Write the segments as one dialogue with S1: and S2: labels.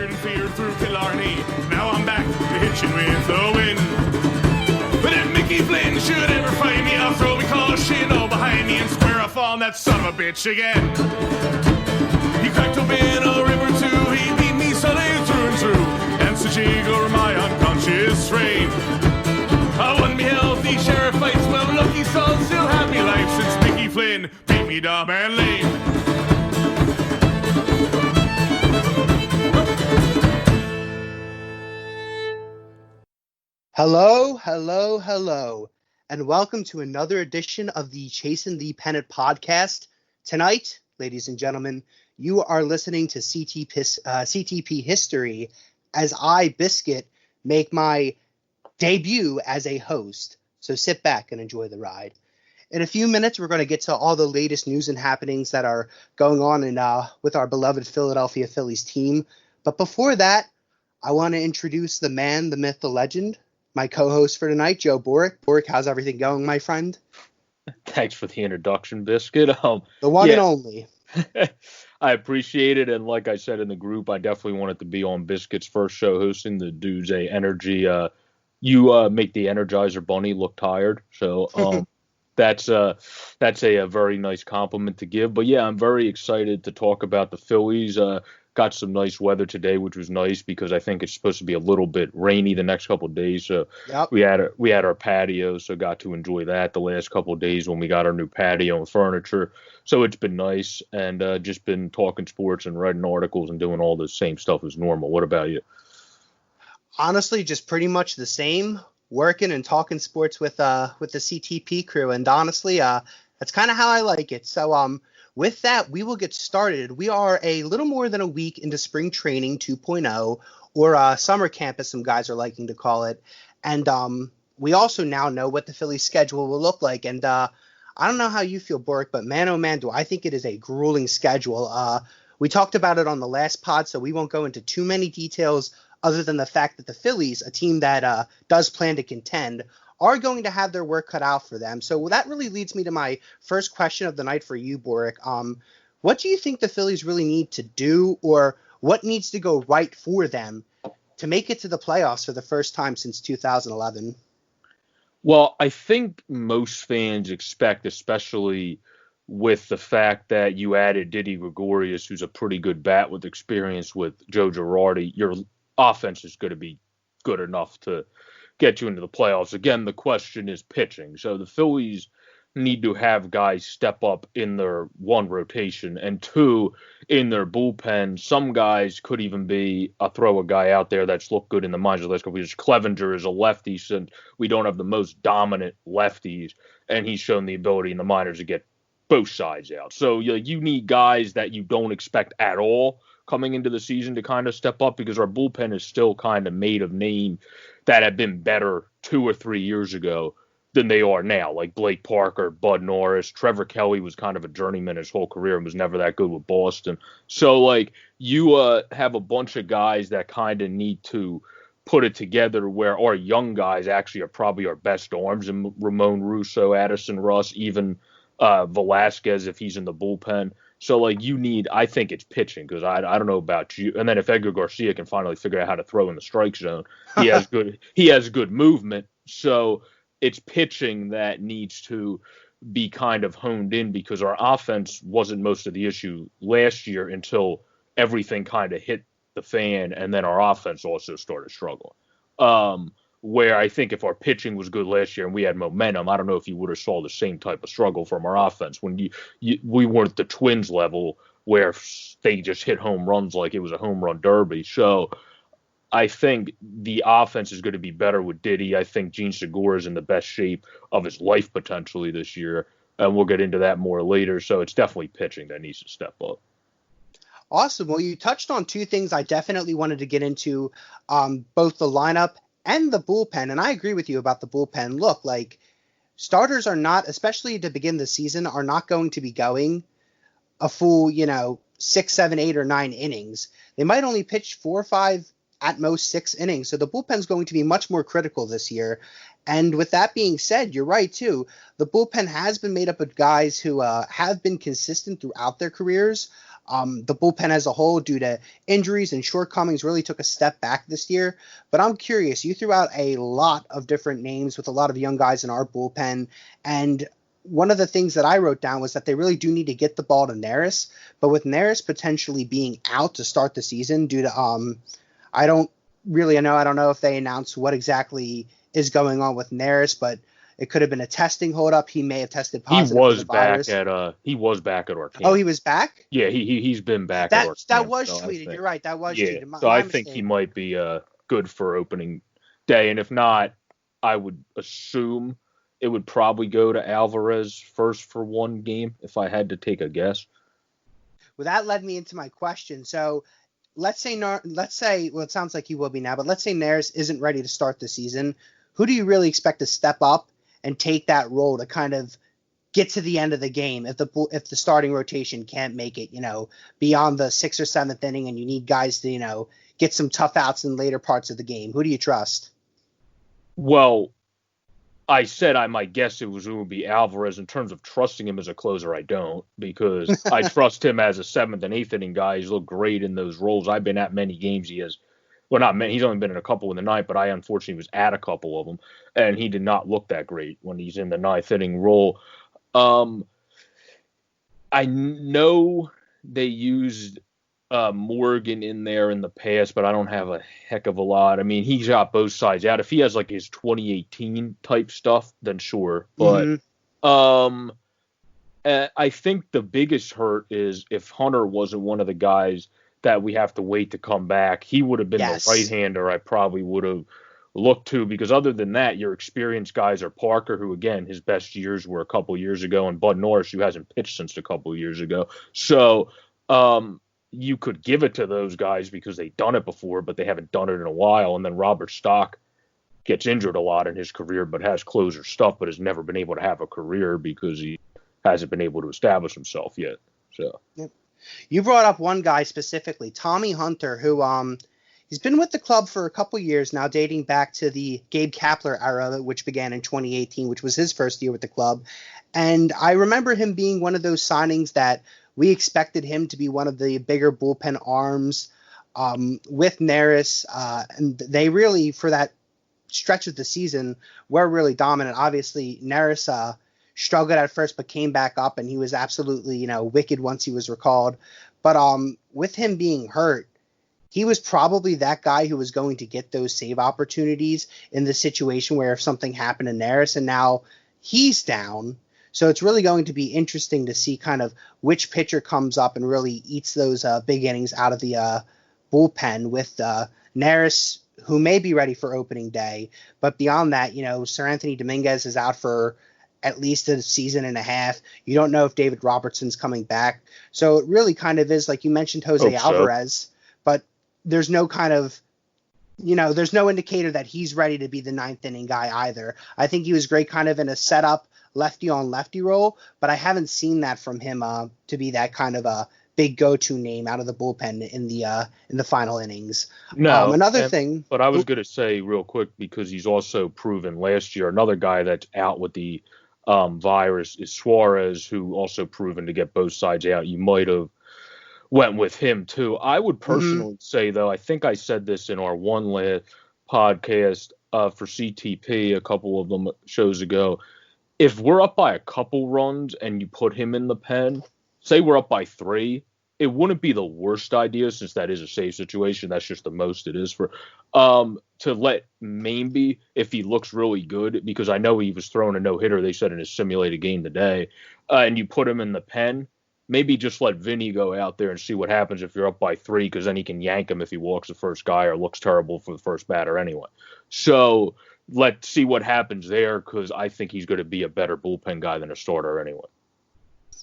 S1: feared and feared through Killarney. Now I'm back to hitching with the wind. But if Mickey Flynn should ever find me, I'll throw me caution all behind me and square off on that son of a bitch again. He cracked open a river too, he beat me Sunday through and through, and so jiggle my unconscious frame. I won me healthy sheriff fights, well lucky son still had me life since Mickey Flynn beat me dumb and lame.
S2: Hello, and welcome to another edition of the Chase'n The Pennant Podcast. Tonight, ladies and gentlemen, you are listening to CTP History as I, Biscuit, make my debut as a host. So sit back and enjoy the ride. In a few minutes, we're going to get to all the latest news and happenings that are going on with our beloved Philadelphia Phillies team. But before that, I want to introduce the man, the myth, the legend, my co-host for tonight, Joe Boric. Boric, how's everything going, my friend?
S3: Thanks for the introduction, Biscuit.
S2: The one and only.
S3: I appreciate it, and like I said in the group, I definitely wanted to be on Biscuit's first show hosting. The dude's a energy. You make the Energizer Bunny look tired, so that's a very nice compliment to give. But yeah, I'm very excited to talk about the Phillies. Got some nice weather today, which was nice because I think it's supposed to be a little bit rainy the next couple of days. So
S2: yep.
S3: we had our patio, so got to enjoy that the last couple of days when we got our new patio and furniture. So it's been nice, and just been talking sports and writing articles and doing all the same stuff as normal. What about you?
S2: Honestly, just pretty much the same. Working and talking sports with the CTP crew, and honestly, that's kind of how I like it. So with that, we will get started. We are a little more than a week into spring training 2.0, or summer camp, as some guys are liking to call it. And we also now know what the Phillies schedule will look like. And I don't know how you feel, Boric, but man, oh man, do I think it is a grueling schedule. We talked about it on the last pod, so we won't go into too many details other than the fact that the Phillies, a team that does plan to contend, are going to have their work cut out for them. So that really leads me to my first question of the night for you, Boric. What do you think the Phillies really need to do, or what needs to go right for them to make it to the playoffs for the first time since 2011?
S3: Well, I think most fans expect, especially with the fact that you added Didi Gregorius, who's a pretty good bat with experience with Joe Girardi, your offense is going to be good enough to get you into the playoffs. Again, the question is pitching. So the Phillies need to have guys step up in their one rotation, and two, in their bullpen. Some guys could even be throw a guy out there that's looked good in the minors the last couple of years. Clevenger is a lefty, since we don't have the most dominant lefties, and he's shown the ability in the minors to get both sides out. So you need guys that you don't expect at all coming into the season to kind of step up, because our bullpen is still kind of made of name that have been better 2 or 3 years ago than they are now, like Blake Parker, Bud Norris. Trevor Kelly was kind of a journeyman his whole career and was never that good with Boston. So, like, you have a bunch of guys that kind of need to put it together, where our young guys actually are probably our best arms, and Ramon Russo, Addison Russ, even Velasquez if he's in the bullpen. So, like, I think it's pitching, because I don't know about you. And then if Edgar Garcia can finally figure out how to throw in the strike zone, he has good movement. So it's pitching that needs to be kind of honed in, because our offense wasn't most of the issue last year until everything kind of hit the fan, and then our offense also started struggling. Where I think if our pitching was good last year and we had momentum, I don't know if you would have saw the same type of struggle from our offense when we weren't the Twins level where they just hit home runs like it was a home run derby. So I think the offense is going to be better with Diddy. I think Gene Segura is in the best shape of his life potentially this year, and we'll get into that more later. So it's definitely pitching that needs to step up.
S2: Awesome. Well, you touched on two things I definitely wanted to get into, both the lineup and the bullpen. And I agree with you about the bullpen. Look, like, starters are not, especially to begin the season, are not going to be going a full, 6, 7, 8, or 9 innings. They might only pitch 4 or 5, at most 6 innings. So the bullpen's going to be much more critical this year. And with that being said, you're right, too. The bullpen has been made up of guys who have been consistent throughout their careers. The bullpen as a whole, due to injuries and shortcomings, really took a step back this year. But I'm curious, you threw out a lot of different names with a lot of young guys in our bullpen, and one of the things that I wrote down was that they really do need to get the ball to Neris, but with Neris potentially being out to start the season due to I don't know if they announced what exactly is going on with Neris, but it could have been a testing holdup. He may have tested positive for the virus.
S3: He was back at our camp.
S2: Oh, he was back?
S3: Yeah, he's been back at our camp.
S2: That was tweeted. You're right. That was tweeted.
S3: So I think he might be good for opening day, and if not, I would assume it would probably go to Alvarez first for one game if I had to take a guess.
S2: Well, that led me into my question. So let's say, well, it sounds like he will be now, but let's say Neris isn't ready to start the season. Who do you really expect to step up and take that role to kind of get to the end of the game if the starting rotation can't make it, beyond the 6th or 7th inning, and you need guys to, get some tough outs in later parts of the game? Who do you trust?
S3: Well, I said I might guess it would be Alvarez. In terms of trusting him as a closer, I don't, because I trust him as a 7th and 8th inning guy. He's looked great in those roles. I've been at many games he has. Well, not many. He's only been in a couple in the ninth, but I unfortunately was at a couple of them, and he did not look that great when he's in the 9th inning role. I know they used Morgan in there in the past, but I don't have a heck of a lot. I mean, he's got both sides out. If he has like his 2018 type stuff, then sure. But I think the biggest hurt is if Hunter wasn't one of the guys that we have to wait to come back. He would have been the right-hander I probably would have looked to, because other than that, your experienced guys are Parker, who, again, his best years were a couple years ago, and Bud Norris, who hasn't pitched since a couple years ago. So you could give it to those guys because they've done it before, but they haven't done it in a while. And then Robert Stock gets injured a lot in his career, but has closer stuff, but has never been able to have a career because he hasn't been able to establish himself yet. So. Yep.
S2: You brought up one guy specifically, Tommy Hunter, who he's been with the club for a couple years now, dating back to the Gabe Kapler era, which began in 2018, which was his first year with the club. And I remember him being one of those signings that we expected him to be one of the bigger bullpen arms with Neris. And they really, for that stretch of the season, were really dominant. Obviously, Neris struggled at first, but came back up, and he was absolutely, wicked once he was recalled. But with him being hurt, he was probably that guy who was going to get those save opportunities in the situation where if something happened to Neris, and now he's down. So it's really going to be interesting to see kind of which pitcher comes up and really eats those big innings out of the bullpen with Neris, who may be ready for opening day. But beyond that, Sir Anthony Dominguez is out for at least a season and a half. You don't know if David Robertson's coming back. So it really kind of is, like you mentioned, Jose Alvarez, but there's no kind of, there's no indicator that he's ready to be the 9th inning guy either. I think he was great kind of in a setup lefty on lefty role, but I haven't seen that from him to be that kind of a big go-to name out of the bullpen in the final innings.
S3: No,
S2: thing.
S3: But I was going to say real quick, because he's also proven last year, another guy that's out with the virus is Suarez, who also proven to get both sides out. You might have went with him too. I would personally say, though, I think I said this in our one last podcast for CTP a couple of them shows ago. If we're up by a couple runs and you put him in the pen, say we're up by 3, it wouldn't be the worst idea, since that is a safe situation. That's just the most it is for to let Mainby, if he looks really good, because I know he was throwing a no-hitter, they said, in his simulated game today, and you put him in the pen, maybe just let Vinny go out there and see what happens if you're up by 3, because then he can yank him if he walks the first guy or looks terrible for the first batter anyway. So let's see what happens there, because I think he's going to be a better bullpen guy than a starter anyway.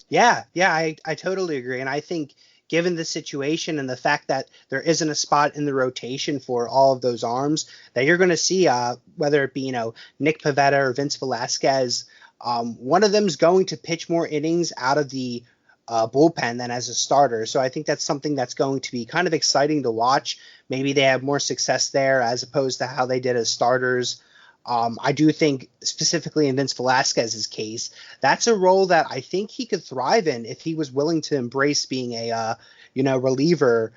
S2: Yeah, I totally agree. And I think given the situation and the fact that there isn't a spot in the rotation for all of those arms, that you're going to see, whether it be, Nick Pivetta or Vince Velasquez, one of them is going to pitch more innings out of the bullpen than as a starter. So I think that's something that's going to be kind of exciting to watch. Maybe they have more success there as opposed to how they did as starters. I do think specifically in Vince Velasquez's case, that's a role that I think he could thrive in if he was willing to embrace being a reliever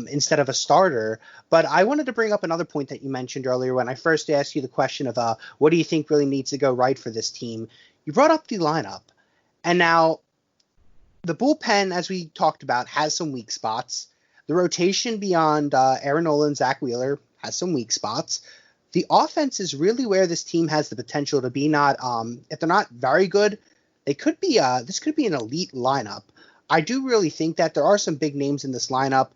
S2: instead of a starter. But I wanted to bring up another point that you mentioned earlier when I first asked you the question of what do you think really needs to go right for this team? You brought up the lineup. And now the bullpen, as we talked about, has some weak spots. The rotation beyond Aaron Nola and Zach Wheeler has some weak spots. The offense is really where this team has the potential to be not, if they're not very good, they could be, this could be an elite lineup. I do really think that there are some big names in this lineup.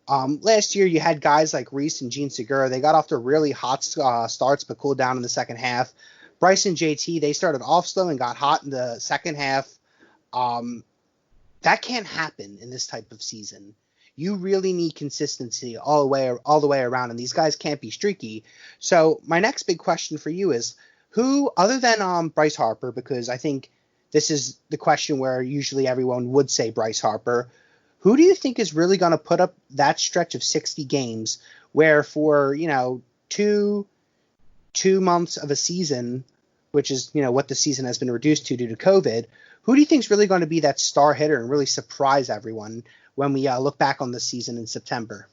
S2: Last year you had guys like Reese and Gene Segura. They got off to really hot starts but cooled down in the second half. Bryce and JT, they started off slow and got hot in the second half. That can't happen in this type of season. You really need consistency all the way around, and these guys can't be streaky. So my next big question for you is, who, other than Bryce Harper, because I think this is the question where usually everyone would say Bryce Harper, who do you think is really going to put up that stretch of 60 games where for, 2 months of a season, which is, what the season has been reduced to due to COVID, who do you think is really going to be that star hitter and really surprise everyone when we look back on the season in September?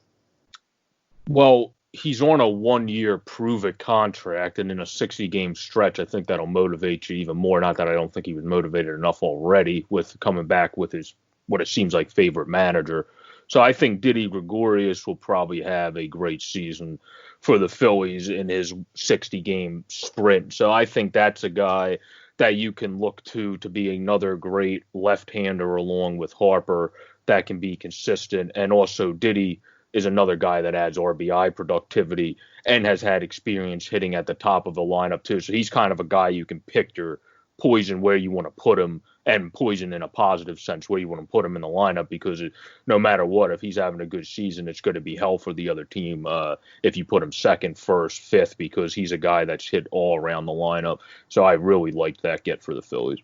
S3: Well, he's on a 1-year prove-it contract, and in a 60-game stretch, I think that'll motivate you even more. Not that I don't think he was motivated enough already with coming back with his what it seems like favorite manager. So I think Didi Gregorius will probably have a great season for the Phillies in his 60-game sprint. So I think that's a guy that you can look to be another great left-hander along with Harper that can be consistent. And also Didi is another guy that adds RBI productivity and has had experience hitting at the top of the lineup too. So he's kind of a guy you can pick your poison where you want to put him, and poison in a positive sense where you want to put him in the lineup, because no matter what, if he's having a good season, it's going to be hell for the other team if you put him second, first, fifth, because he's a guy that's hit all around the lineup. So I really liked that get for the Phillies.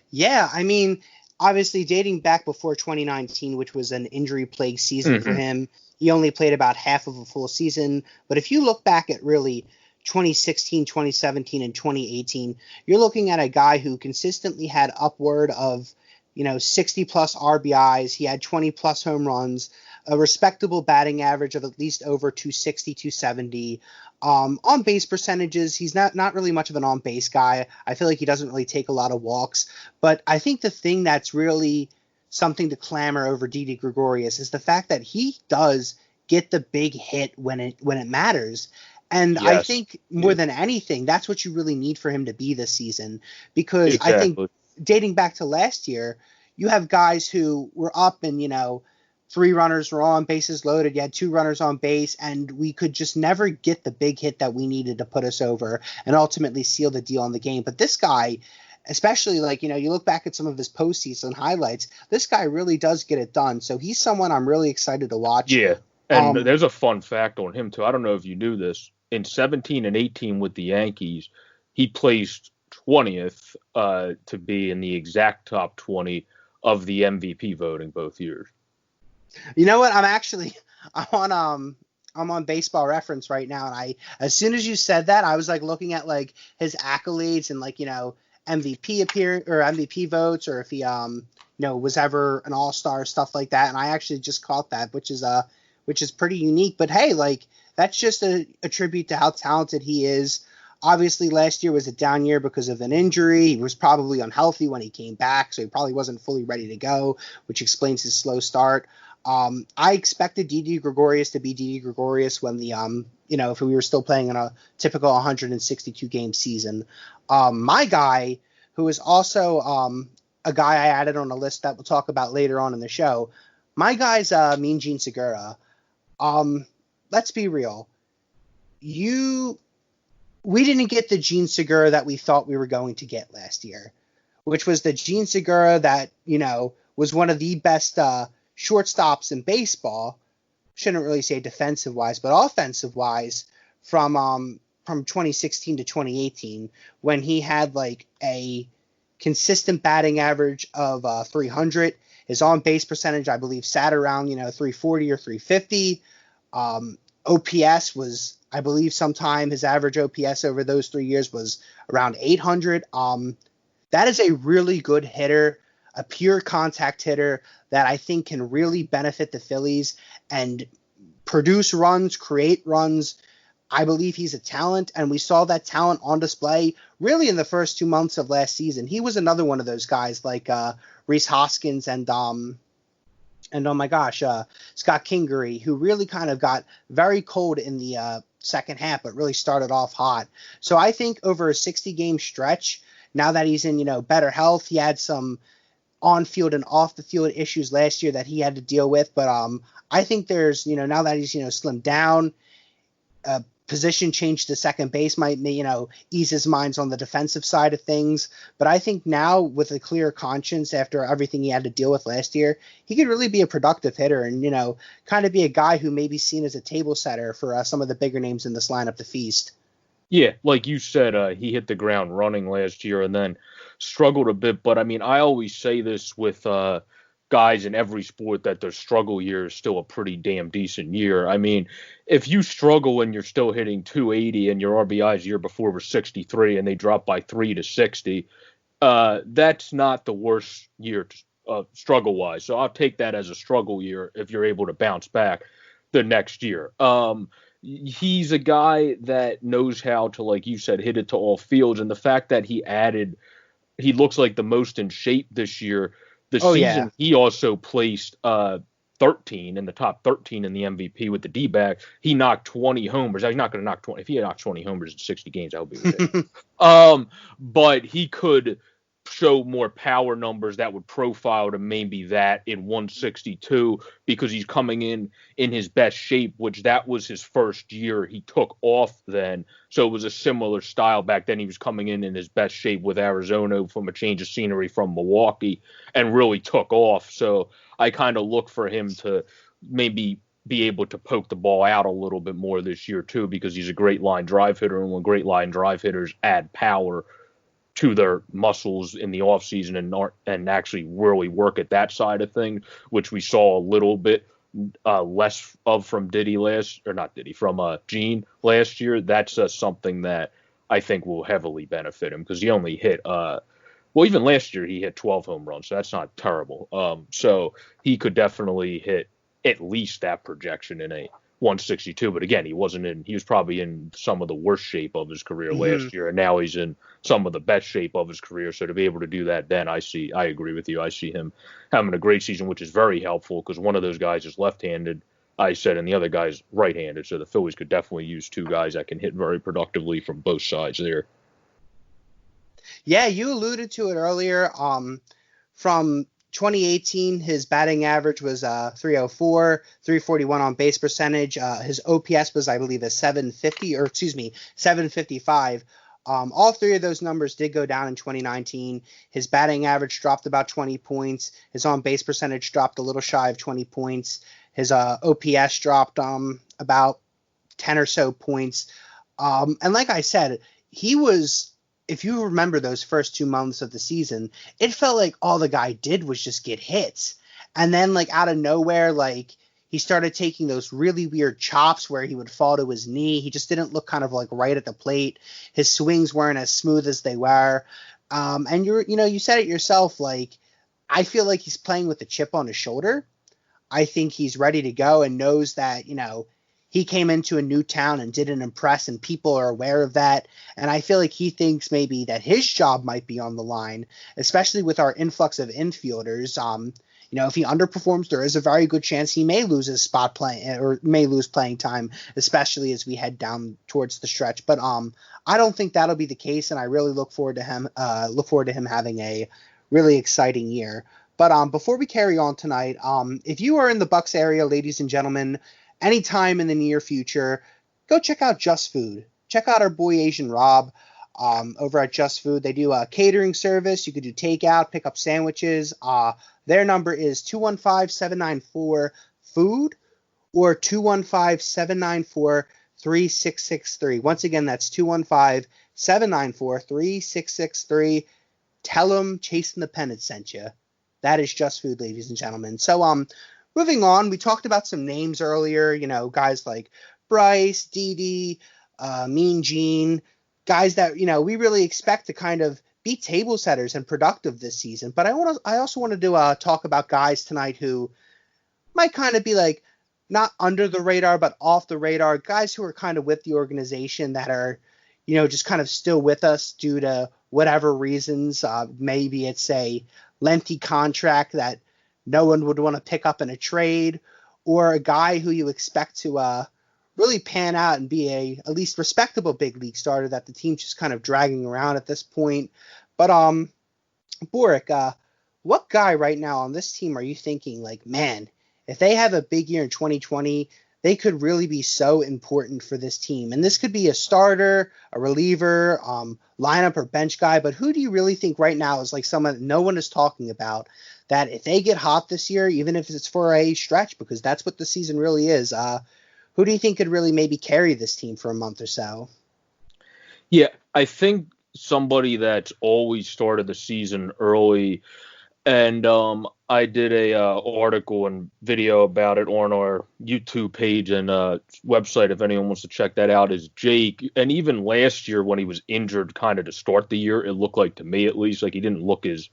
S2: Yeah, I mean, obviously dating back before 2019, which was an injury-plagued season for him, he only played about half of a full season. But if you look back at really 2016, 2017, and 2018, you're looking at a guy who consistently had upward of, 60-plus RBIs. He had 20-plus home runs, a respectable batting average of at least over 260, 270. On base percentages, he's not really much of an on base guy. I feel like he doesn't really take a lot of walks. But I think the thing that's really something to clamor over Didi Gregorius is the fact that he does get the big hit when it matters. And yes. I think more than anything, that's what you really need for him to be this season, because exactly. I think dating back to last year, you have guys who were up and, 3 runners were on, bases loaded. You had 2 runners on base, and we could just never get the big hit that we needed to put us over and ultimately seal the deal on the game. But this guy, especially you look back at some of his postseason highlights, this guy really does get it done. So he's someone I'm really excited to watch.
S3: Yeah. And there's a fun fact on him too. I don't know if you knew this. In 17 and 18 with the Yankees, he placed 20th to be in the exact top 20 of the MVP voting both years.
S2: You know what? I'm on Baseball Reference right now, and as soon as you said that, I was looking at his accolades and MVP appearance or MVP votes, or if he was ever an all-star, stuff like that. And I actually just caught that, which is pretty unique. But hey, that's just a tribute to how talented he is. Obviously, last year was a down year because of an injury. He was probably unhealthy when he came back, so he probably wasn't fully ready to go, which explains his slow start. I expected Didi Gregorius to be Didi Gregorius when if we were still playing in a typical 162-game season. My guy, who is also a guy I added on a list that we'll talk about later on in the show, my guy's Mean Gene Segura. Let's be real. We didn't get the Gene Segura that we thought we were going to get last year, which was the Gene Segura that, was one of the best shortstops in baseball. Shouldn't really say defensive wise, but offensive wise from 2016 to 2018, when he had a consistent batting average of 300. His on base percentage, I believe, sat around 340 or 350. OPS was, I believe, sometime his average OPS over those 3 years was around 800. That is a really good hitter, a pure contact hitter that I think can really benefit the Phillies and produce runs, create runs. I believe he's a talent, and we saw that talent on display really in the first 2 months of last season. He was another one of those guys like Rhys Hoskins and oh my gosh, Scott Kingery, who really kind of got very cold in the second half, but really started off hot. So I think over a 60-game stretch, now that he's in, better health, he had some on-field and off-the-field issues last year that he had to deal with. But I think there's, now that he's, slimmed down, position change to second base might, ease his minds on the defensive side of things. But I think now with a clear conscience after everything he had to deal with last year, he could really be a productive hitter and, kind of be a guy who may be seen as a table setter for some of the bigger names in this lineup to feast.
S3: Yeah, like you said, he hit the ground running last year and then struggled a bit. But, I always say this with guys in every sport that their struggle year is still a pretty damn decent year. If you struggle and you're still hitting 280 and your RBIs year before were 63 and they drop by 3 to 60, that's not the worst year struggle-wise. So I'll take that as a struggle year if you're able to bounce back the next year. He's a guy that knows how to, like you said, hit it to all fields. And the fact that he looks like the most in shape this year. Season, he also placed 13 in the top 13 in the MVP with the D-back. He knocked 20 homers. He's not going to knock 20. If he had knocked 20 homers in 60 games, that would be ridiculous. But he could show more power numbers that would profile to maybe that in 162 because he's coming in his best shape, which that was his first year. He took off then. So it was a similar style back then. He was coming in his best shape with Arizona from a change of scenery from Milwaukee and really took off. So I kind of look for him to maybe be able to poke the ball out a little bit more this year too, because he's a great line drive hitter. And when great line drive hitters add power to their muscles in the offseason and actually really work at that side of things, which we saw a little bit less of from Gene last year. That's something that I think will heavily benefit him because he only hit even last year he hit 12 home runs, so that's not terrible. So he could definitely hit at least that projection in a 162, but again, he was probably in some of the worst shape of his career last year, and now he's in some of the best shape of his career. So to be able to do that, then I agree with you. I see him having a great season, which is very helpful because one of those guys is left-handed, I said, and the other guy's right-handed. So the Phillies could definitely use two guys that can hit very productively from both sides there.
S2: Yeah, you alluded to it earlier. From 2018, his batting average was 304, 341 on base percentage. His OPS was, I believe, 755. All three of those numbers did go down in 2019. His batting average dropped about 20 points. His on base percentage dropped a little shy of 20 points. His OPS dropped about 10 or so points. And like I said, he was, if you remember those first 2 months of the season, it felt like all the guy did was just get hits. And then like out of nowhere, like he started taking those really weird chops where he would fall to his knee. He just didn't look kind of like right at the plate. His swings weren't as smooth as they were. And you said it yourself, like, I feel like he's playing with a chip on his shoulder. I think he's ready to go and knows that, he came into a new town and didn't impress, and people are aware of that. And I feel like he thinks maybe that his job might be on the line, especially with our influx of infielders. If he underperforms, there is a very good chance he may lose his spot playing or may lose playing time, especially as we head down towards the stretch. But I don't think that'll be the case, and I really look forward to him having a really exciting year. But before we carry on tonight, if you are in the Bucks area, ladies and gentlemen, anytime in the near future, go check out Just Food. Check out our boy Asian Rob over at Just Food. They do a catering service. You could do takeout, pick up sandwiches. Their number is 215-794-FOOD or 215-794-3663. Once again, that's 215-794-3663. Tell them Chase'n The Pennant sent you. That is Just Food, ladies and gentlemen. So, moving on, we talked about some names earlier, guys like Bryce, Didi, Mean Gene, guys that, we really expect to kind of be table setters and productive this season. But I also wanted to talk about guys tonight who might kind of be like not under the radar, but off the radar, guys who are kind of with the organization that are, just kind of still with us due to whatever reasons. Maybe it's a lengthy contract that no one would want to pick up in a trade, or a guy who you expect to really pan out and be a at least respectable big league starter that the team's just kind of dragging around at this point. But Boric, what guy right now on this team are you thinking like, man, if they have a big year in 2020, they could really be so important for this team? And this could be a starter, a reliever, lineup or bench guy, but who do you really think right now is like someone that no one is talking about, that if they get hot this year, even if it's for a stretch, because that's what the season really is, who do you think could really maybe carry this team for a month or so?
S3: Yeah, I think somebody that's always started the season early, and I did a article and video about it on our YouTube page and website if anyone wants to check that out, is Jake. And even last year when he was injured kind of to start the year, it looked like, to me at least, like he didn't look as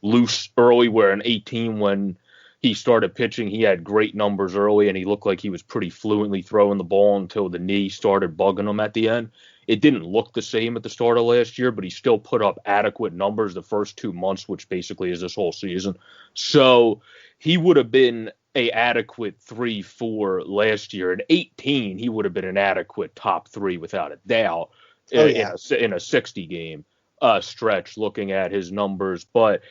S3: loose early, where in 18 when he started pitching, he had great numbers early and he looked like he was pretty fluently throwing the ball until the knee started bugging him at the end. It didn't look the same at the start of last year, but he still put up adequate numbers the first 2 months, which basically is this whole season. So he would have been a adequate 3-4 last year. In 18, he would have been an adequate top 3 without a doubt in a 60 game stretch, looking at his numbers. But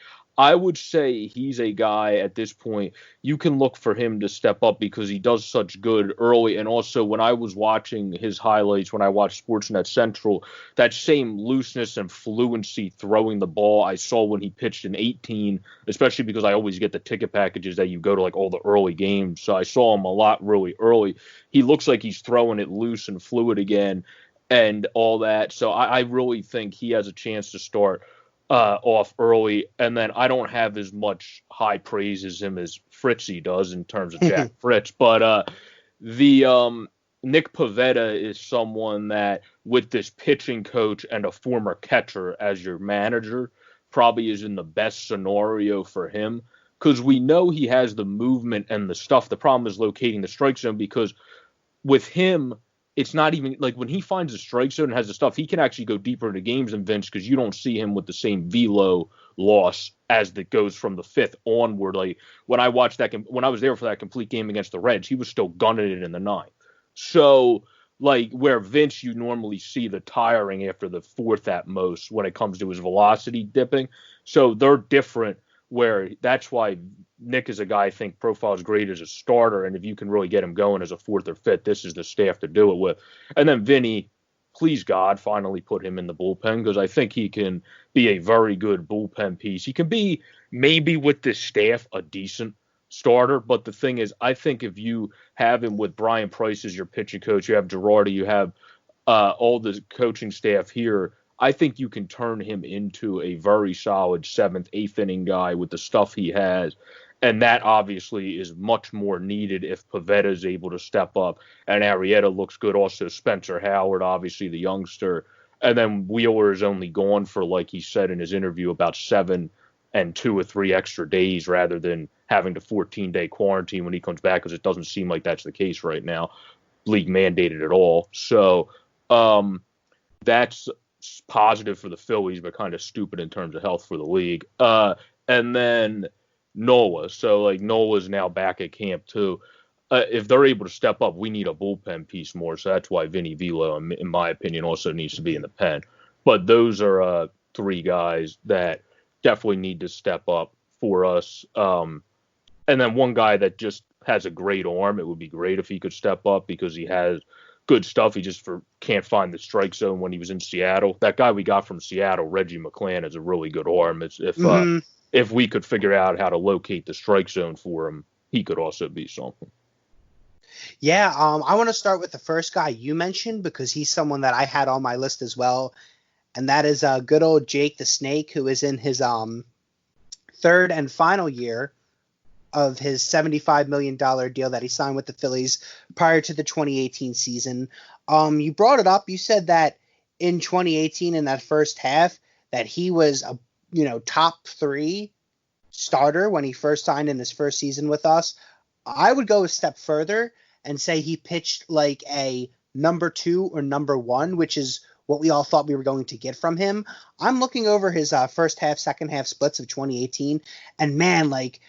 S3: I would say he's a guy at this point, you can look for him to step up because he does such good early. And also when I was watching his highlights, when I watched Sportsnet Central, that same looseness and fluency throwing the ball I saw when he pitched in 18, especially because I always get the ticket packages that you go to like all the early games. So I saw him a lot really early. He looks like he's throwing it loose and fluid again and all that. So I really think he has a chance to start off early, and then I don't have as much high praise as him as Fritzy does in terms of Jack Fritz, but the Nick Pivetta is someone that, with this pitching coach and a former catcher as your manager, probably is in the best scenario for him, because we know he has the movement and the stuff. The problem is locating the strike zone, because with him, it's not even like when he finds the strike zone and has the stuff, he can actually go deeper into games than Vince, because you don't see him with the same velo loss as that goes from the 5th onward. Like when I watched that, when I was there for that complete game against the Reds, he was still gunning it in the 9th. So like where Vince, you normally see the tiring after the 4th at most when it comes to his velocity dipping. So they're different, where that's why Nick is a guy I think profiles great as a starter, and if you can really get him going as a 4th or 5th, this is the staff to do it with. And then Vinny, please God, finally put him in the bullpen, because I think he can be a very good bullpen piece. He can be, maybe with this staff, a decent starter, but the thing is, I think if you have him with Brian Price as your pitching coach, you have Girardi, you have all the coaching staff here, I think you can turn him into a very solid 7th, 8th inning guy with the stuff he has. And that obviously is much more needed if Pivetta is able to step up. And Arrieta looks good. Also, Spencer Howard, obviously the youngster. And then Wheeler is only gone for, like he said in his interview, about 7 and 2 or 3 extra days, rather than having to 14-day quarantine when he comes back, because it doesn't seem like that's the case right now. League mandated at all. So that's positive for the Phillies, but kind of stupid in terms of health for the league. And then Nola. So like Nola's now back at camp too. If they're able to step up, we need a bullpen piece more. So that's why Vinny Velo, in my opinion, also needs to be in the pen. But those are 3 guys that definitely need to step up for us. And then one guy that just has a great arm. It would be great if he could step up, because he has good stuff. He just can't find the strike zone when he was in Seattle. That guy we got from Seattle, Reggie McClan, is a really good arm. If we could figure out how to locate the strike zone for him, he could also be something.
S2: Yeah, I want to start with the first guy you mentioned, because he's someone that I had on my list as well, and that is good old Jake the Snake, who is in his 3rd and final year of his $75 million deal that he signed with the Phillies prior to the 2018 season. You brought it up. You said that in 2018, in that first half, that he was a top 3 starter when he first signed in his first season with us. I would go a step further and say he pitched like a number 2 or number 1, which is what we all thought we were going to get from him. I'm looking over his first half, second half splits of 2018, and man, like,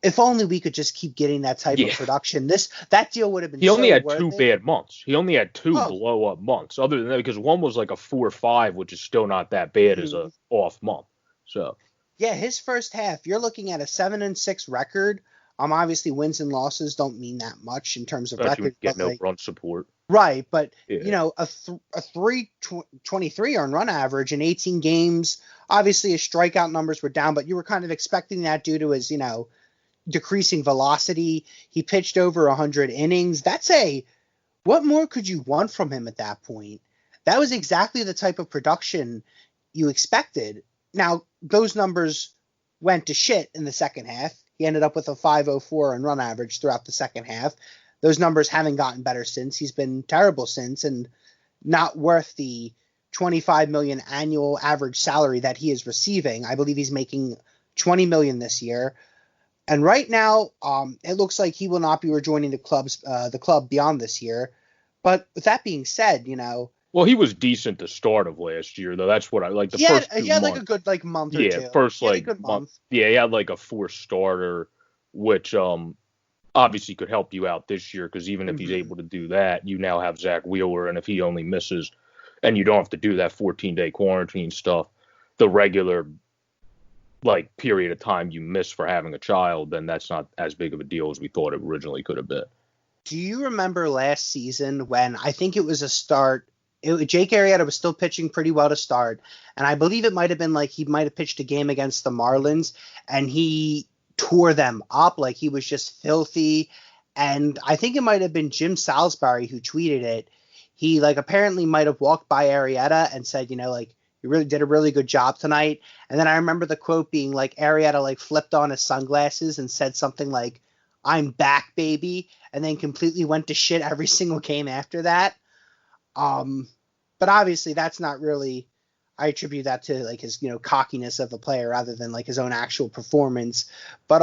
S2: if only we could just keep getting that type of production. That deal would have been.
S3: He only had
S2: worth
S3: 2
S2: it.
S3: bad months. He only had 2 blow up months. Other than that, because one was like a 4-5, which is still not that bad as a off month. So
S2: yeah, his first half, you're looking at a 7-6 record. Obviously wins and losses don't mean that much in terms of record.
S3: Get no run support.
S2: Right, but a 323 earned run average in 18 games. Obviously his strikeout numbers were down, but you were kind of expecting that due to his decreasing velocity. He pitched over 100 innings. What more could you want from him at that point? That was exactly the type of production you expected. Now, those numbers went to shit in the second half. He ended up with a 504 run average throughout the second half. Those numbers haven't gotten better since. He's been terrible since, and not worth the $25 million annual average salary that he is receiving. I believe he's making $20 million this year. And right now, it looks like he will not be rejoining the club beyond this year. But with that being said,
S3: well, he was decent the start of last year, though. That's what I like. First 2
S2: he had
S3: months,
S2: like a good month or two.
S3: Yeah, first
S2: month.
S3: Yeah, he had like a 4 starter, which obviously could help you out this year, because even if he's able to do that, you now have Zach Wheeler, and if he only misses, and you don't have to do that 14-day quarantine stuff, the regular period of time you miss for having a child, then that's not as big of a deal as we thought it originally could have been.
S2: Do you remember last season when I think it was a start? Jake Arrieta was still pitching pretty well to start, and I believe it might have been he might have pitched a game against the Marlins, and he tore them up. He was just filthy. And I think it might have been Jim Salisbury who tweeted it. He apparently might have walked by Arrieta and said, you really did a really good job tonight. And then I remember the quote being Arrieta flipped on his sunglasses and said something like, "I'm back, baby," and then completely went to shit every single game after that. But obviously that's not really, I attribute that to his, cockiness of a player rather than his own actual performance. But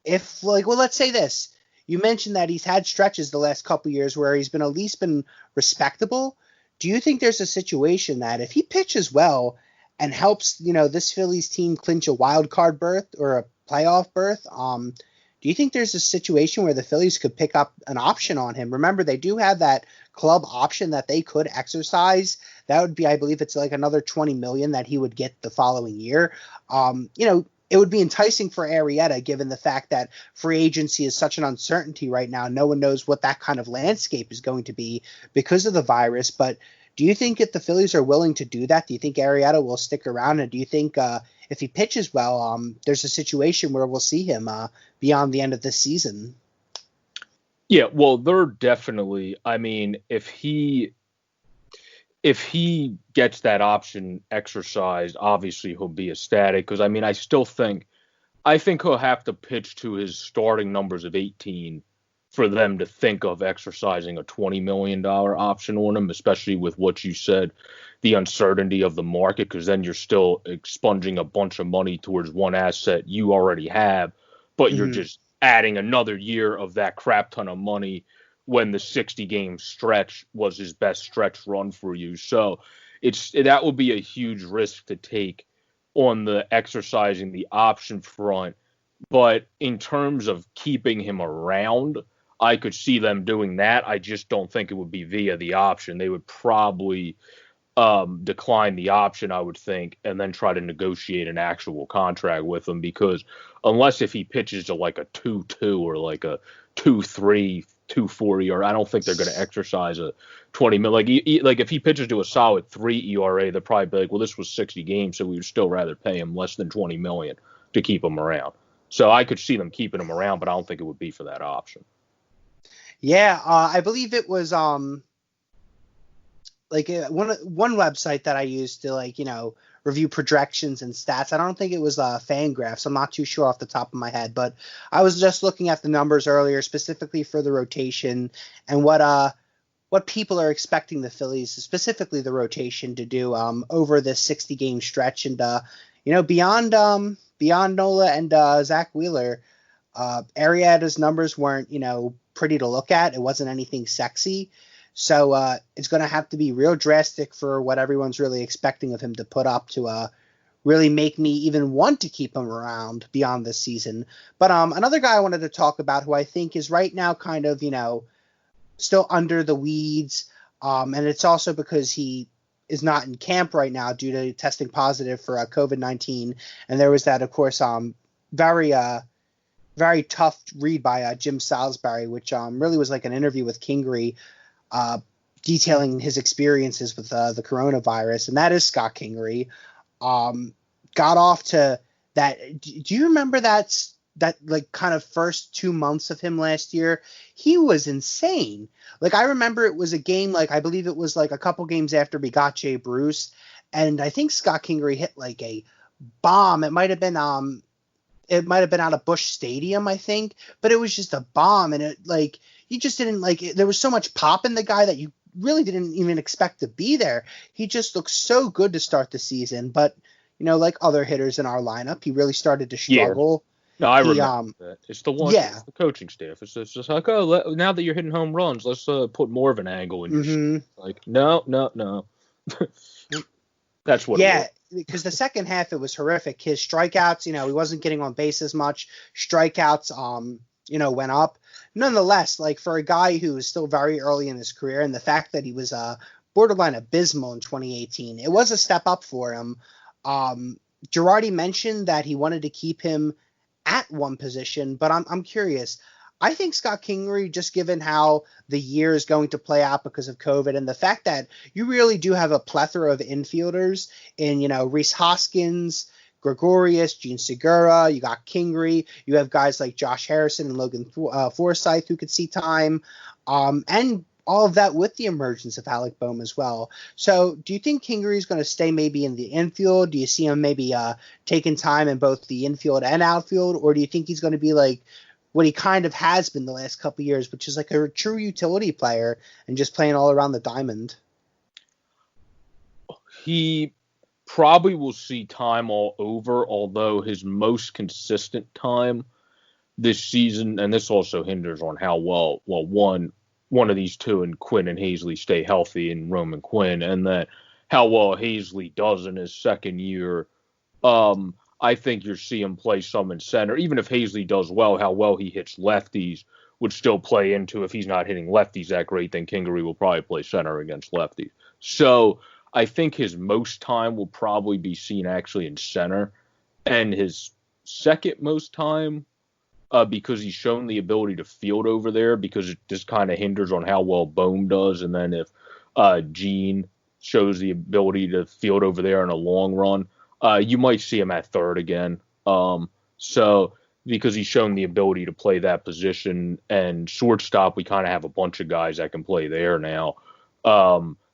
S2: if let's say this, you mentioned that he's had stretches the last couple years where he's been at least been respectable. Do you think there's a situation that if he pitches well and helps, this Phillies team clinch a wild card berth or a playoff berth, do you think there's a situation where the Phillies could pick up an option on him? Remember, they do have that club option that they could exercise. That would be, I believe it's another $20 million that he would get the following year. It would be enticing for Arrieta, given the fact that free agency is such an uncertainty right now. No one knows what that kind of landscape is going to be because of the virus. But do you think if the Phillies are willing to do that, do you think Arrieta will stick around? And do you think if he pitches well, there's a situation where we'll see him beyond the end of this season?
S3: Yeah, well, they're definitely, if he gets that option exercised, obviously he'll be ecstatic, because I think he'll have to pitch to his starting numbers of 18 for them to think of exercising a $20 million option on him, especially with what you said, the uncertainty of the market, because then you're still expunging a bunch of money towards one asset you already have, but you're just adding another year of that crap ton of money when the 60-game stretch was his best stretch run for you. So that would be a huge risk to take on the exercising the option front. But in terms of keeping him around, I could see them doing that. I just don't think it would be via the option. They would probably decline the option, I would think, and then try to negotiate an actual contract with him, because unless if he pitches to a 2.2 or a 2.3, 2.4 ERA, I don't think they're going to exercise a 20 mil. If he pitches to a solid 3 ERA, they'll probably be well, this was 60 games, so we would still rather pay him less than $20 million to keep him around. So I could see them keeping him around, but I don't think it would be for that option.
S2: Yeah, I believe it was like one website that I used to review projections and stats. I don't think it was Fangraphs. I'm not too sure off the top of my head, but I was just looking at the numbers earlier, specifically for the rotation and what people are expecting the Phillies, specifically the rotation, to do over this 60 game stretch. And beyond Nola and Zach Wheeler, Arrieta's numbers weren't pretty to look at. It wasn't anything sexy. So it's going to have to be real drastic for what everyone's really expecting of him to put up to really make me even want to keep him around beyond this season. But another guy I wanted to talk about who I think is right now kind of, still under the weeds. And it's also because he is not in camp right now due to testing positive for COVID-19. And there was that, of course, very tough read by Jim Salisbury, which really was like an interview with Kingery, detailing his experiences with the coronavirus, and that is Scott Kingery. Got off to that. Do you remember that like kind of first 2 months of him last year? He was insane. Like, I remember it was a game, like I believe it was like a couple games after we got Jay Bruce, and I think Scott Kingery hit like a bomb. It might have been out of Busch Stadium, I think, but it was just a bomb, and it like you just didn't like it. There was so much pop in the guy that you really didn't even expect to be there. He just looked so good to start the season, but like other hitters in our lineup, he really started to struggle.
S3: Yeah. No, I remember that. It's the one,
S2: yeah.
S3: It's the coaching staff. It's just like, now that you're hitting home runs, let's put more of an angle in your like, no. That's what.
S2: Yeah, because the second half it was horrific. His strikeouts, he wasn't getting on base as much. Strikeouts, went up. Nonetheless, like for a guy who is still very early in his career, and the fact that he was borderline abysmal in 2018, it was a step up for him. Girardi mentioned that he wanted to keep him at one position, but I'm curious. I think Scott Kingery, just given how the year is going to play out because of COVID and the fact that you really do have a plethora of infielders in, Rhys Hoskins, Gregorius, Gene Segura, you got Kingery, you have guys like Josh Harrison and Logan Forsythe who could see time, and all of that with the emergence of Alec Boehm as well. So do you think Kingery is going to stay maybe in the infield? Do you see him maybe taking time in both the infield and outfield? Or do you think he's going to be like what he kind of has been the last couple of years, which is like a true utility player and just playing all around the diamond?
S3: He probably will see time all over, although his most consistent time this season, and this also hinders on how well one of these two and Quinn and Hazley stay healthy, and Roman Quinn, and that how well Hazley does in his second year. I think you'll see him play some in center. Even if Hazley does well, how well he hits lefties would still play into, if he's not hitting lefties that great, then Kingery will probably play center against lefties. So I think his most time will probably be seen actually in center, and his second most time, because he's shown the ability to field over there, because it just kind of hinders on how well Boehm does. And then if Gene shows the ability to field over there in a long run, you might see him at third again. So because he's shown the ability to play that position, and shortstop, we kind of have a bunch of guys that can play there now.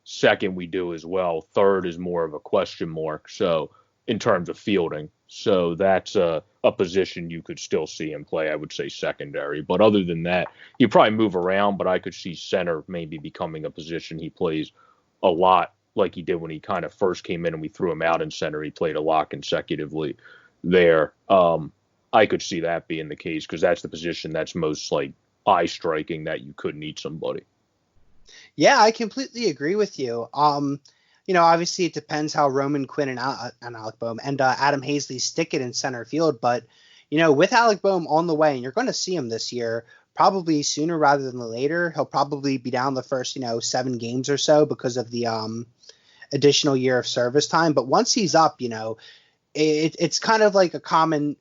S3: Second, we do as well. Third is more of a question mark. So in terms of fielding, so that's a position you could still see him play. I would say secondary, but other than that, you probably move around. But I could see center maybe becoming a position he plays a lot, like he did when he kind of first came in and we threw him out in center. He played a lot consecutively there. I could see that being the case, because that's the position that's most like eye striking that you could need somebody.
S2: Yeah, I completely agree with you. Obviously it depends how Roman Quinn and Alec Boehm and Adam Hazley stick it in center field. But, with Alec Boehm on the way, and you're going to see him this year, probably sooner rather than later, he'll probably be down the first, 7 games or so because of the additional year of service time. But once he's up, it's kind of like common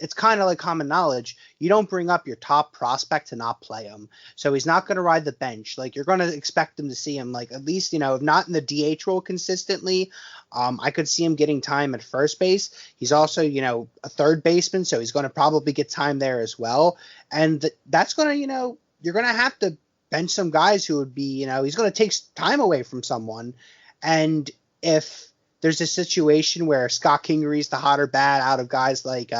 S2: knowledge. You don't bring up your top prospect to not play him. So he's not going to ride the bench. Like, you're going to expect him to see him, like, at least, if not in the DH role consistently, I could see him getting time at first base. He's also, a third baseman, so he's going to probably get time there as well. And that's going to, you're going to have to bench some guys who would be, he's going to take time away from someone. And if there's a situation where Scott Kingery's the hotter bat out of guys like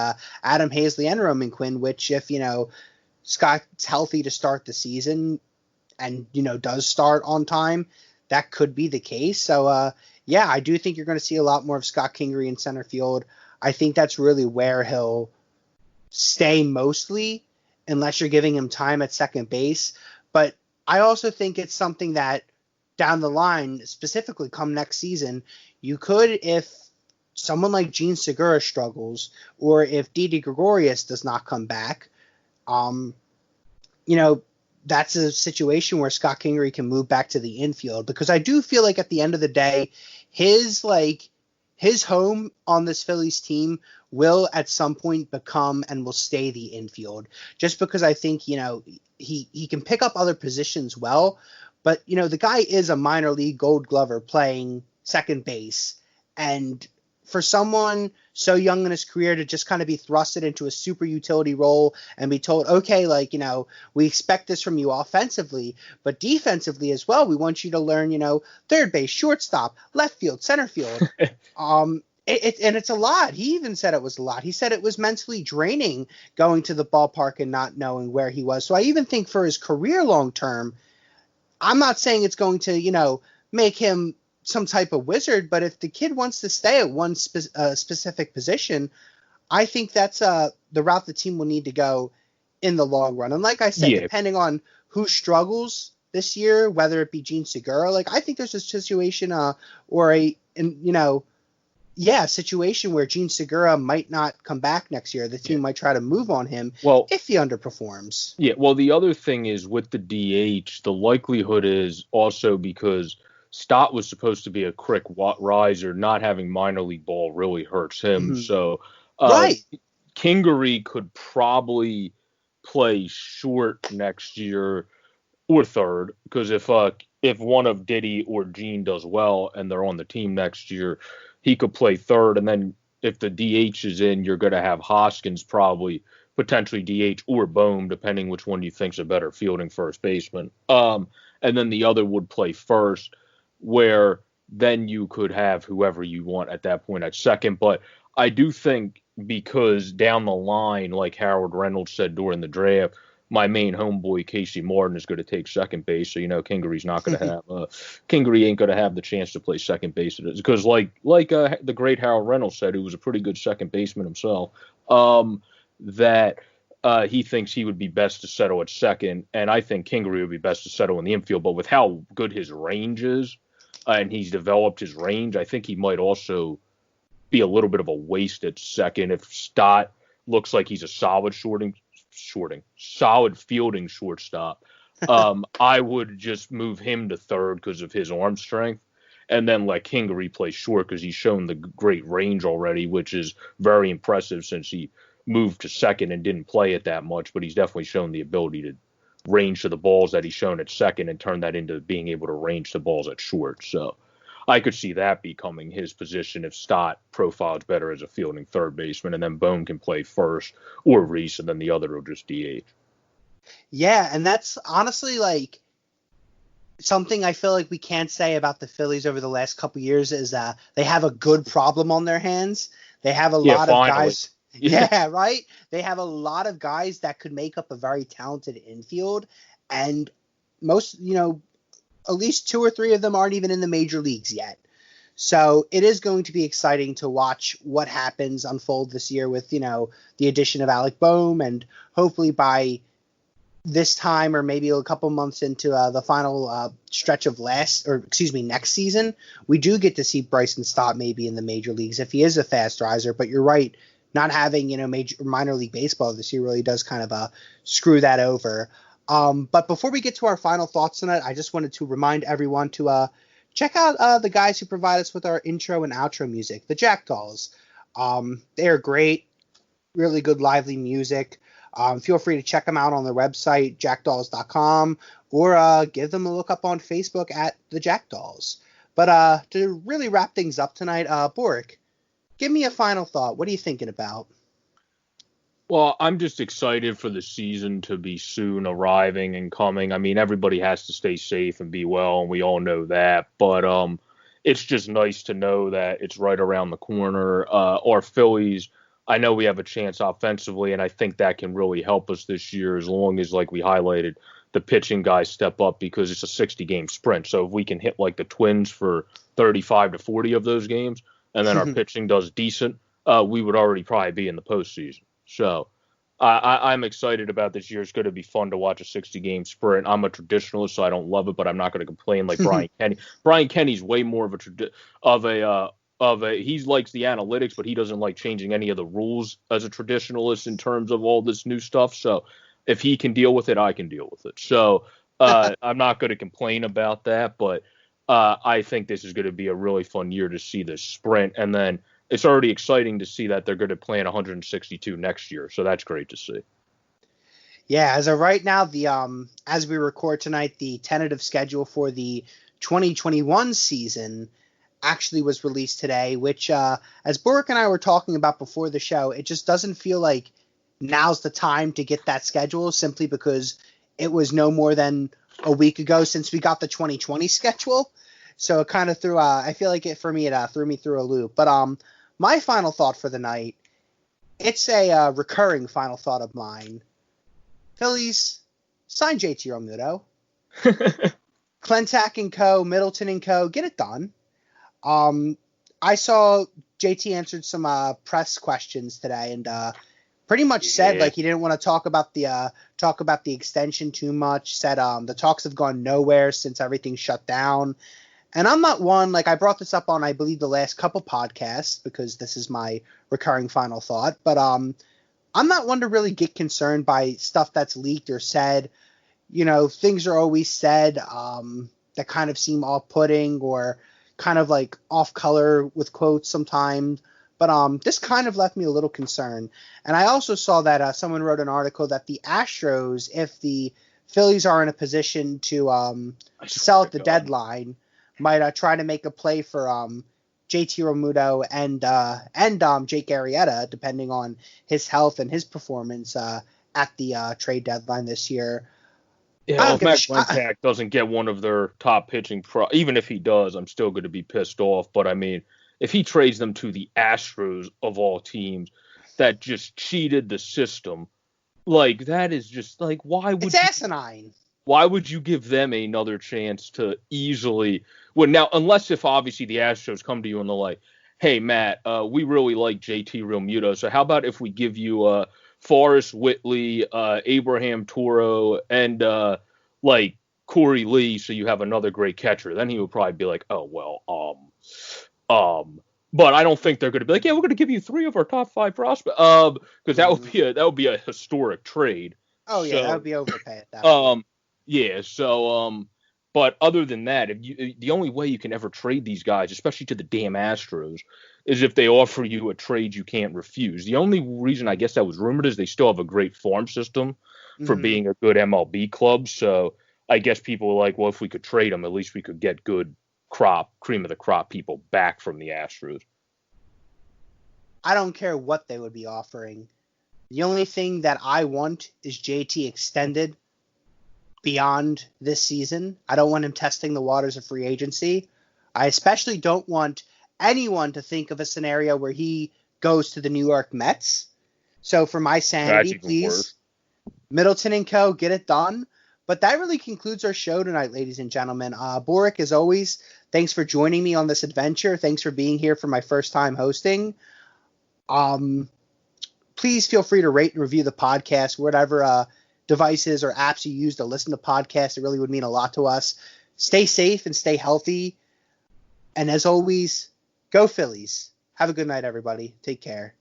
S2: Adam Hazley and Roman Quinn, which if, Scott's healthy to start the season and, does start on time, that could be the case. So, yeah, I do think you're going to see a lot more of Scott Kingery in center field. I think that's really where he'll stay mostly, unless you're giving him time at second base. But I also think it's something that down the line, specifically come next season, you could, if someone like Gene Segura struggles, or if Didi Gregorius does not come back, that's a situation where Scott Kingery can move back to the infield, because I do feel like at the end of the day, his home on this Phillies team will at some point become and will stay the infield, just because I think, he can pick up other positions well, but, the guy is a minor league Gold Glover playing second base. And for someone so young in his career to just kind of be thrusted into a super utility role and be told, okay, we expect this from you offensively, but defensively as well, we want you to learn, third base, shortstop, left field, center field. And it's a lot. He even said it was a lot. He said it was mentally draining going to the ballpark and not knowing where he was. So I even think for his career long term, I'm not saying it's going to, make him some type of wizard, but if the kid wants to stay at one specific position, I think that's the route the team will need to go in the long run. And like I said, depending on who struggles this year, whether it be Gene Segura, I think there's a situation situation where Gene Segura might not come back next year. The team might try to move on him if he underperforms.
S3: Yeah, well, the other thing is with the DH, the likelihood is also because Stott was supposed to be a quick riser, not having minor league ball really hurts him. Mm-hmm. So Kingery could probably play short next year or third, because if one of Diddy or Gene does well and they're on the team next year, he could play third. And then if the DH is in, you're going to have Hoskins probably potentially DH or Bohm, depending which one you think's a better fielding first baseman. And then the other would play first, where then you could have whoever you want at that point at second. But I do think, because down the line, like Howard Reynolds said during the draft, my main homeboy Casey Martin is going to take second base. So, Kingery's not going to have Kingery ain't going to have the chance to play second base, because like the great Howard Reynolds said, who was a pretty good second baseman himself, that he thinks he would be best to settle at second. And I think Kingery would be best to settle in the infield. But with how good his range is, and he's developed his range, I think he might also be a little bit of a waste at second. If Stott looks like he's a solid solid fielding shortstop, I would just move him to third because of his arm strength, and then let Kingery play short because he's shown the great range already, which is very impressive since he moved to second and didn't play it that much, but he's definitely shown the ability to range to the balls that he's shown at second and turn that into being able to range the balls at short. So I could see that becoming his position if Stott profiles better as a fielding third baseman, and then Bohm can play first, or Reese, and then the other will just DH.
S2: Yeah, and that's honestly something I feel like we can't say about the Phillies over the last couple of years is they have a good problem on their hands. They have a lot of guys. Yeah, right? They have a lot of guys that could make up a very talented infield, and most, at least two or three of them aren't even in the major leagues yet. So it is going to be exciting to watch what happens unfold this year with, the addition of Alec Bohm, and hopefully by this time, or maybe a couple months into the final stretch of next season, we do get to see Bryson Stott maybe in the major leagues if he is a fast riser. But you're right, not having, minor league baseball this year really does kind of screw that over. But before we get to our final thoughts tonight, I just wanted to remind everyone to check out the guys who provide us with our intro and outro music, the Jackdaws. They are great, really good, lively music. Feel free to check them out on their website, jackdaws.com, or give them a look up on Facebook at the Jackdaws. But to really wrap things up tonight, Boric, give me a final thought. What are you thinking about?
S3: Well, I'm just excited for the season to be soon arriving and coming. I mean, everybody has to stay safe and be well, and we all know that. But it's just nice to know that it's right around the corner. Our Phillies, I know we have a chance offensively, and I think that can really help us this year as long as, like we highlighted, the pitching guys step up because it's a 60-game sprint. So if we can hit like the Twins for 35 to 40 of those games, and then our pitching does decent, we would already probably be in the postseason. So I'm excited about this year. It's going to be fun to watch a 60-game sprint. I'm a traditionalist, so I don't love it, but I'm not going to complain like Brian Kenny. Brian Kenny's way more of a he likes the analytics, but he doesn't like changing any of the rules as a traditionalist in terms of all this new stuff. So if he can deal with it, I can deal with it. So I'm not going to complain about that, but I think this is going to be a really fun year to see this sprint. And then it's already exciting to see that they're going to play in 162 next year. So that's great to see.
S2: Yeah, as of right now, the as we record tonight, the tentative schedule for the 2021 season actually was released today, which, as Boric and I were talking about before the show, it just doesn't feel like now's the time to get that schedule simply because it was no more than a week ago since we got the 2020 schedule. So it kind of threw, I feel like it threw me through a loop. But my final thought for the night, it's a recurring final thought of mine. Phillies, sign JT Realmuto. Clentak and Co., Middleton and Co., get it done. I saw JT answered some press questions today and pretty much said like he didn't want to talk about the extension too much. Said the talks have gone nowhere since everything shut down. And I'm not one, like I brought this up on, I believe, the last couple podcasts because this is my recurring final thought. But I'm not one to really get concerned by stuff that's leaked or said. You know, things are always said that kind of seem off-putting or kind of like off color with quotes sometimes. But this kind of left me a little concerned. And I also saw that someone wrote an article that the Astros, if the Phillies are in a position to sell at the deadline, might try to make a play for JT Realmuto and Jake Arrieta, depending on his health and his performance at the trade deadline this year.
S3: Yeah, if Matt Clentak doesn't get one of their top pitching, even if he does, I'm still going to be pissed off. But I mean, if he trades them to the Astros of all teams that just cheated the system, like that is just like it's
S2: asinine.
S3: Why would you give them another chance to easily win? Now, unless if obviously the Astros come to you and they're like, hey, Matt, we really like JT Realmuto. So how about if we give you Forrest Whitley, Abraham Toro, and like Corey Lee so you have another great catcher? Then he would probably be like, oh, well, but I don't think they're going to be like, yeah, we're going to give you 3 of our top 5 prospects because that would be a historic trade.
S2: Oh, yeah, that would be overpay at that point.
S3: Yeah, so, but other than that, the only way you can ever trade these guys, especially to the damn Astros, is if they offer you a trade you can't refuse. The only reason I guess that was rumored is they still have a great farm system for being a good MLB club. So I guess people were like, well, if we could trade them, at least we could get good cream of the crop people back from the Astros.
S2: I don't care what they would be offering. The only thing that I want is JT extended beyond this season. I don't want him testing the waters of free agency. I especially don't want anyone to think of a scenario where he goes to the New York Mets. So for my sanity, please, Middleton and Co., get it done. But that really concludes our show tonight, ladies and gentlemen. Boric, as always, thanks for joining me on this adventure. Thanks for being here for my first time hosting. Please feel free to rate and review the podcast, whatever devices or apps you use to listen to podcasts. It really would mean a lot to us. Stay safe and stay healthy. And as always, go Phillies. Have a good night, everybody. Take care.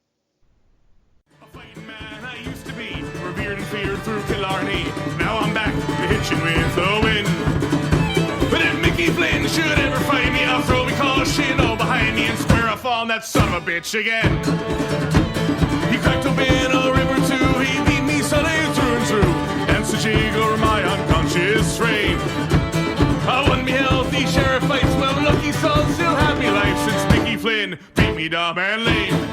S1: A fighting man I used to be, revered and feared through Killarney. Now I'm back hitching with the wind. But if Mickey Flynn should ever find me, I'll throw me caution all behind me and square off on that son of a bitch again. He cracked open a river too, he beat me Sunday through and through, and such over my unconscious frame. I won me healthy sheriff fights, well lucky son still had me life since Mickey Flynn beat me dumb and lame.